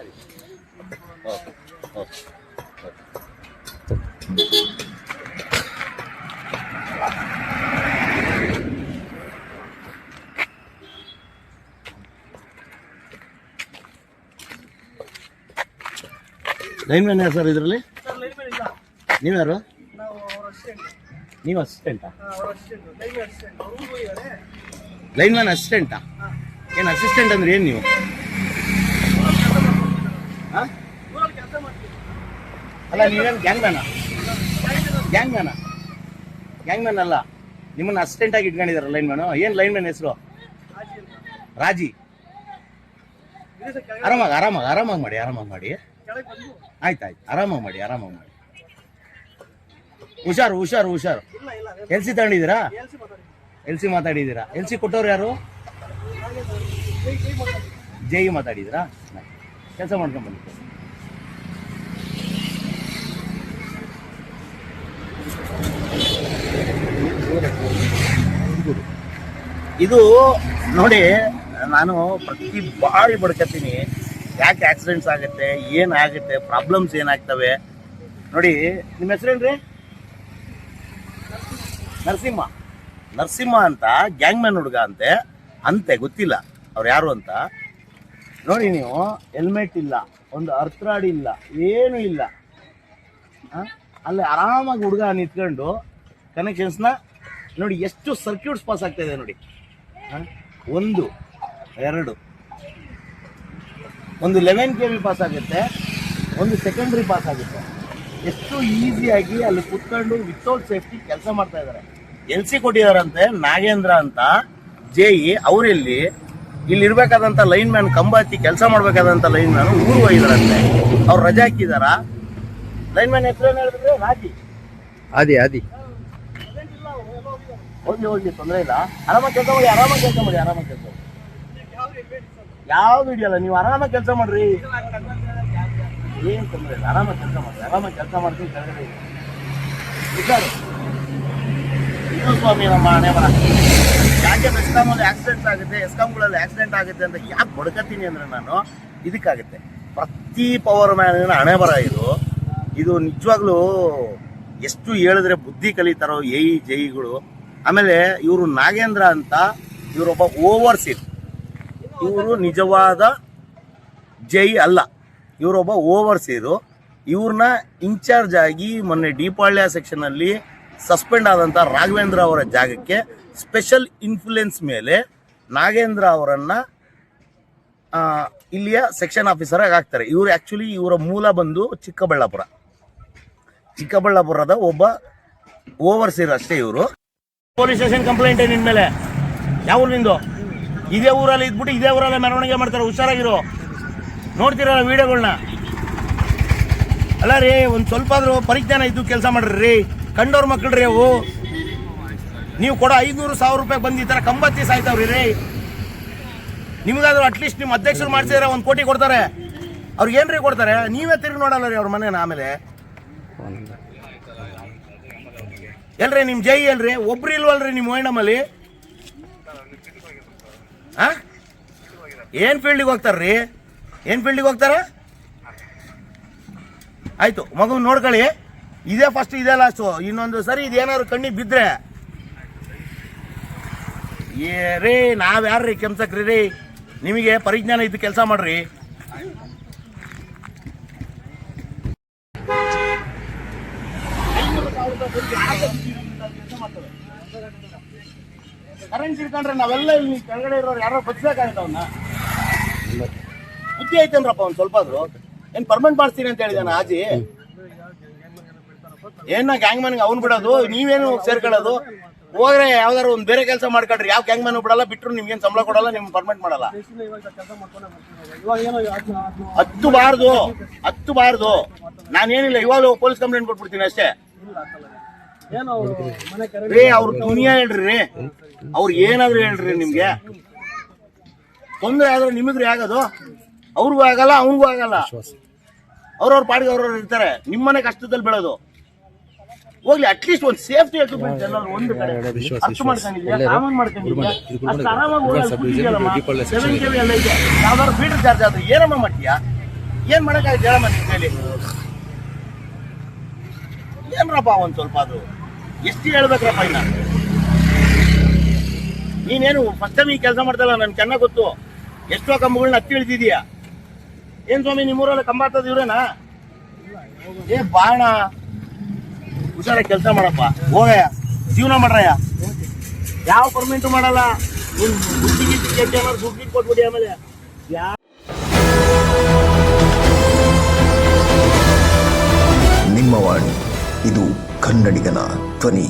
Okay okay line man ಯಾರು sir ಇದರಲ್ಲಿ? ನೀವ್ಯಾರು? ನೀವು ಅಸಿಸ್ಟೆಂಟಾ? Line man ಅಸಿಸ್ಟೆಂಟಾ? ಏನು ಅಸಿಸ್ಟೆಂಟ್ ಅಂದ್ರೆ ಏನು ನೀವು? ಅಲ್ಲ ನೀವೇನು ಗ್ಯಾಂಗ್ ಮ್ಯಾನಾ? ಗ್ಯಾಂಗ್ ಮ್ಯಾನಾ? ಗ್ಯಾಂಗ್ ಮ್ಯಾನ್ ಅಲ್ಲ, ನಿಮ್ಮನ್ನ ಅಸಿಸ್ಟೆಂಟ್ ಆಗಿ ಇಟ್ಕೊಂಡಿದಾರ ಲೈನ್ ಮ್ಯಾನು. ಏನು ಲೈನ್ ಮ್ಯಾನ್ ಹೆಸರು? ರಾಜಿ. ಆರಾಮಾಗಿ ಮಾಡಿ ಆಯ್ತು ಆರಾಮಾಗಿ ಮಾಡಿ ಹುಷಾರು. ಎಲ್ ಸಿ ತಗೊಂಡಿದ್ದೀರಾ? ಎಲ್ ಸಿ ಮಾತಾಡಿದ್ದೀರಾ? ಎಲ್ ಸಿ ಕೊಟ್ಟವ್ರು ಯಾರು? ಜೈ ಮಾತಾಡಿದ್ದೀರಾ? ಕೆಲಸ ಮಾಡ್ಕೊಂಡು ಬನ್ನಿ. ಇದು ನೋಡಿ, ನಾನು ಪ್ರತಿ ಬಾರಿ ಬಡ್ಕತ್ತೀನಿ, ಯಾಕೆ ಆಕ್ಸಿಡೆಂಟ್ಸ್ ಆಗುತ್ತೆ, ಏನಾಗುತ್ತೆ, ಪ್ರಾಬ್ಲಮ್ಸ್ ಏನಾಗ್ತವೆ ನೋಡಿ. ನಿಮ್ಮ ಹೆಸರೇನ್ರಿ? ನರಸಿಂಹ ಅಂತ ಗ್ಯಾಂಗ್ ಮ್ಯಾನ್ ಹುಡುಗ ಅಂತೆ ಗೊತ್ತಿಲ್ಲ ಅವ್ರು ಯಾರು ಅಂತ. ನೋಡಿ, ನೀವು ಹೆಲ್ಮೆಟ್ ಇಲ್ಲ, ಒಂದು ಅರ್ಥರಾಡ್ ಇಲ್ಲ, ಏನೂ ಇಲ್ಲ, ಅಲ್ಲಿ ಆರಾಮಾಗಿ ಹುಡುಗ ನಿಂತ್ಕೊಂಡು ಕನೆಕ್ಷನ್ಸ್ನ ನೋಡಿ, ಎಷ್ಟು ಸರ್ಕ್ಯೂಟ್ಸ್ ಪಾಸ್ ಆಗ್ತಾ ಇದೆ ನೋಡಿ. 1 2 ಒಂದು 11 kV ಪಾಸ್ ಆಗುತ್ತೆ, ಒಂದು ಸೆಕೆಂಡ್ರಿ ಪಾಸ್ ಆಗುತ್ತೆ. ಎಷ್ಟು ಈಸಿಯಾಗಿ ಅಲ್ಲಿ ಕುತ್ಕೊಂಡು ವಿತೌಟ್ ಸೇಫ್ಟಿ ಕೆಲಸ ಮಾಡ್ತಾ ಇದ್ದಾರೆ. ಎಲ್ ಸಿ ಕೊಟ್ಟಿದಾರಂತೆ ನಾಗೇಂದ್ರ ಅಂತ JE. ಅವರೆಲ್ಲಿ ಇಲ್ಲಿ ಇರ್ಬೇಕಾದಂಥ ಲೈನ್ ಮ್ಯಾನ್ ಕಂಬಾತಿ ಕೆಲಸ ಮಾಡ್ಬೇಕಾದಂಥ ಲೈನ್ ಮ್ಯಾನ್ ಊರು ಹೋಗಿದಾರಂತೆ. ಅವ್ರು ರಜೆ ಹಾಕಿದಾರ. ಲೈನ್ ಮ್ಯಾನ್ ಹೆಸರೇನು ಹೇಳಿದ್ರೆ? ರಾಜಿ. ಆದಿ ಹೋಗಿ ತೊಂದರೆ ಇಲ್ಲ, ಆರಾಮಾಗಿ ಕೆಲಸ ಮಾಡಿ. ಯಾವ್ದು ಹಿಡಿಯಲ್ಲ, ನೀವು ಆರಾಮಾಗಿ ಕೆಲಸ ಮಾಡ್ರಿ, ಏನ್ ತೊಂದರೆ ಇಲ್ಲ. ಆರಾಮಾಗಿ ಕೆಲಸ ಮಾಡ್ತೀವಿ. ಕೆಳಗಡೆ ಇದು ಸ್ವಾಮಿ ನಮ್ಮ ಹಣೆ ಬರ. ಯಾಕೆ ಎಸ್ಕಾಮಲ್ಲಿ ಆಕ್ಸಿಡೆಂಟ್ ಆಗುತ್ತೆ ಅಂತ ಯಾಕೆ ಬಡ್ಕತ್ತೀನಿ ಅಂದ್ರೆ ನಾನು ಇದಕ್ಕಾಗುತ್ತೆ. ಪ್ರತಿ ಪವರ್ ಮ್ಯಾನಿನ ಹಣೆ ಬರ ಇದು ನಿಜವಾಗ್ಲೂ ಎಷ್ಟು ಹೇಳಿದ್ರೆ ಬುದ್ಧಿ ಕಲಿತಾರೋ ಜೈಗಳು. ಆಮೇಲೆ ಇವರು ನಾಗೇಂದ್ರ ಅಂತ ಇವರೊಬ್ಬ ಓವರ್ಸೀರ್. ಇವರು ನಿಜವಾದ ಜೈ ಅಲ್ಲ, ಇವರೊಬ್ಬ ಓವರ್ಸೀರು. ಇವ್ರನ್ನ ಇನ್ಚಾರ್ಜ್ ಆಗಿ ಮೊನ್ನೆ ಡಿಪಾಳ್ಯ ಸೆಕ್ಷನಲ್ಲಿ ಸಸ್ಪೆಂಡ್ ಆದಂಥ ರಾಘವೇಂದ್ರ ಅವರ ಜಾಗಕ್ಕೆ ಸ್ಪೆಷಲ್ ಇನ್ಫ್ಲುಯೆನ್ಸ್ ಮೇಲೆ ನಾಗೇಂದ್ರ ಅವರನ್ನು ಇಲ್ಲಿಯ ಸೆಕ್ಷನ್ ಆಫೀಸರ್ ಆಗಿ ಹಾಕ್ತಾರೆ. ಇವರು ಆ್ಯಕ್ಚುಲಿ ಇವರ ಮೂಲ ಬಂದು ಚಿಕ್ಕಬಳ್ಳಾಪುರದ ಒಬ್ಬ ಓವರ್ಸೀರ್ ಅಷ್ಟೇ ಇವರು. ಪೊಲೀಸ್ ಸ್ಟೇಷನ್ ಕಂಪ್ಲೇಂಟ್ ನಿನ್ನ ಮೇಲೆ. ಯಾವ ನಿಂದು? ಇದೇ ಊರಲ್ಲಿ ಇದ್ಬಿಟ್ಟು ಇದೇ ಊರಲ್ಲೇ ಮೆರವಣಿಗೆ ಮಾಡ್ತಾರೆ. ಹುಷಾರಾಗಿರೋ, ನೋಡ್ತಿರಲ್ಲ ವಿಡಿಯೋಗಳನ್ನ. ಅಲ್ಲ ರೀ, ಒಂದು ಸ್ವಲ್ಪ ಆದ್ರೂ ಪರಿಜ್ಞಾನ ಇದ್ದು ಕೆಲಸ ಮಾಡ್ರಿ ರೀ. ಕಂಡವ್ರ ಮಕ್ಕಳು ರೀ ಅವು. ನೀವು ಕೊಡೋ 500,000 ರೂಪಾಯಿ ಬಂದು ಈ ಥರ ಕಂಬತ್ತಿ ಸಾಯ್ತಾವ್ರಿ ರೀ. ನಿಮಗಾದ್ರೂ ಅಟ್ಲೀಸ್ಟ್ ನಿಮ್ಮ ಅಧ್ಯಕ್ಷರು ಮಾಡಿಸಿದ್ರೆ 1 ಕೋಟಿ ಕೊಡ್ತಾರೆ. ಅವ್ರಿಗೆ ಏನ್ರಿ ಕೊಡ್ತಾರೆ? ನೀವೇ ತಿರುಗಿ ನೋಡಲ್ಲ ರೀ ಅವ್ರ ಮನೇನ. ಆಮೇಲೆ ಎಲ್ರಿ ನಿಮ್ಮ ಜೈ ಎಲ್ರಿ? ಒಬ್ರು ಇಲ್ವಲ್ರಿ ನಿಮ್ಮ ಓಯ್ನಮ್ಮಲ್ಲಿ? ಏನ್ ಫೀಲ್ಡಿಗೆ ಹೋಗ್ತಾರ್ರಿ? ಆಯ್ತು, ಮಗು ನೋಡ್ಕೊಳ್ಳಿ. ಇದೇ ಫಸ್ಟ್, ಇದೇ ಲಾಸ್ಟು. ಇನ್ನೊಂದು ಸರಿ ಇದೇನಾದ್ರು ಕಣ್ಣಿಗೆ ಬಿದ್ರೆ ರೇ, ನಾವ್ ಯಾರ್ರಿ ಕೆಮ್ಸಕ್ರಿ ರೀ? ನಿಮಗೆ ಪರಿಜ್ಞಾನ ಇದ್ದು ಕೆಲಸ ಮಾಡ್ರಿ. ಕರೆಂಟ್ ಇಟ್ಕೊಂಡ್ರೆ ನಾವೆಲ್ಲ ಇಲ್ಲಿ ಕೆಳಗಡೆ ಇರೋರು ಯಾರೋ ಬಚ್ಬೇಕಾಗತ್ತ. ಅವನ್ನ ಬುದ್ಧಿ ಐತೇನ್ರಪ್ಪ ಒಂದ್ ಸ್ವಲ್ಪ ಆದ್ರೂ? ಏನ್ ಪರ್ಮನೆಂಟ್ ಮಾಡ್ತೀನಿ ಅಂತ ಹೇಳಿದಾನ ಆಜಿ? ಏನ ಗ್ಯಾಂಗ್ ಮ್ಯಾನ್ಗೆ ಅವ್ನು ಬಿಡೋದು, ನೀವೇನು ಸೇರ್ಕೊಳ್ಳೋದು? ಹೋದ್ರೆ ಯಾವ್ದಾರು ಒಂದ್ ಬೇರೆ ಕೆಲಸ ಮಾಡ್ಕೊಳ್ರಿ. ಯಾವ ಗ್ಯಾಂಗ್ ಮ್ಯಾನ್ ಬಿಡಲ್ಲ, ಬಿಟ್ರು ನಿಮ್ಗೇನ್ ಸಂಬಳ ಕೊಡಲ್ಲ, ನಿಮ್ಗೆ ಪರ್ಮನೆಂಟ್ ಮಾಡಲ್ಲ. ಹತ್ತಬಾರ್ದು. ನಾನೇನಿಲ್ಲ, ಇವಾಗ ಪೊಲೀಸ್ ಕಂಪ್ಲೇಂಟ್ ಕೊಟ್ಬಿಡ್ತೀನಿ ಅಷ್ಟೇ ರೀ. ಅವ್ರ ದುನಿಯಾ ಹೇಳ್ರಿ, ಅವ್ರು ಏನಾದ್ರು ಹೇಳ್ರಿ. ನಿಮ್ಗೆ ತೊಂದರೆ ಆದ್ರೆ ನಿಮಗ್ರಿ ಆಗೋದು, ಅವ್ರಿಗೂ ಆಗಲ್ಲ, ಅವನಿಗೂ ಆಗಲ್ಲ. ಅವ್ರವ್ರ ಪಾಡಿಗೆ ಅವ್ರವ್ರು ಇರ್ತಾರೆ. ನಿಮ್ಮನೆ ಕಷ್ಟದಲ್ಲಿ ಬೆಳೋದು ಹೋಗ್ಲಿ. ಅಟ್ಲೀಸ್ಟ್ ಒಂದು ಸೇಫ್ಟಿ ಎಕ್ವಿಪ್ಮೆಂಟ್ ಒಂದು ಕಡೆ ಅರ್ಥ ಮಾಡ್ಕೊಂಡಿದ್ಯಾ, ಸಾಮಾನು ಮಾಡ್ಕೊಂಡಿದ್ಯಾ, ಅಷ್ಟು ಆರಾಮಾಗಿ ಯಾವ್ದಾದ್ರು ಫೀಡರ್ ಚಾರ್ಜ್ ಆದ್ರೆ ಏನಮ್ಮ ಮಾಡ್ತೀಯಾ? ಏನ್ ಮಾಡಕ್ಕಾಗಿ ಹೇಳಮ್ಮ ನಿನ್ ಕೈಲಿ? ಏನ್ರಪ್ಪ ಒಂದ್ ಸ್ವಲ್ಪ ಅದು ಎಷ್ಟು ಹೇಳ್ಬೇಕ್ರಪ್ಪ ಇನ್ನ? ನೀನೇನು ಫಸ್ಟ್ ಟೈಮ್ ಈ ಕೆಲಸ ಮಾಡ್ದಲ್ಲ, ನನ್ ಚೆನ್ನಾಗ್ ಗೊತ್ತು. ಎಷ್ಟೋ ಕಂಬಗಳನ್ನ ಹತ್ತಿ ಇಳಿದಿದೀಯ. ಏನ್ ಸ್ವಾಮಿ ನಿಮ್ಮೂರಲ್ಲಿ ಕಂಬ ಹತ್ತದ ಇವ್ರೇನಾ? ಏ ಬಾಣ ಹುಷಾರ ಕೆಲಸ ಮಾಡಪ್ಪ. ಹೋಗಯ್ಯ, ಜೀವನ ಮಾಡ್ರಯ್ಯ. ಯಾವ ಪರ್ಮಿಂಟು ಮಾಡಲ್ಲ. ನೀನ್ ದುಡ್ಡು ಕೊಟ್ಬಿಡಿ. ಆಮೇಲೆ ನಿಮ್ಮ ವಾಣಿ, ಇದು ಕನ್ನಡಿಗನ ಧ್ವನಿ.